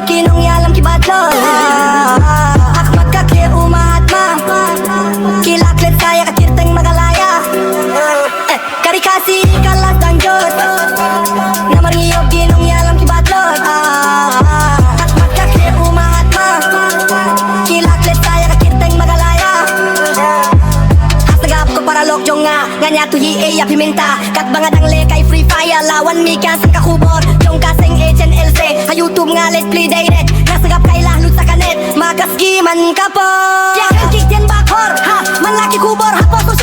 kinong yalam kibatlo Akmat ka kaya umahatma Kilaklit kaya kakirteng magalaya Karikasi kalas ang Diyos Namarngiyog kinong yalam kibatlo Akmat ka kaya umahatma Kilaklit kaya kakirteng magalaya Hasagap ko para lokjong nga Nganya tuhi eya piminta Katbangat ang lekay free fire Lawan mi kaya sang kakubor Yung kasing HNLC Sa YouTube nga let's play direct Nasagap kay lahlut sa kanet Makaskiman ka po Kaya kang kick din bakhor Ha, malaki kubor Hapos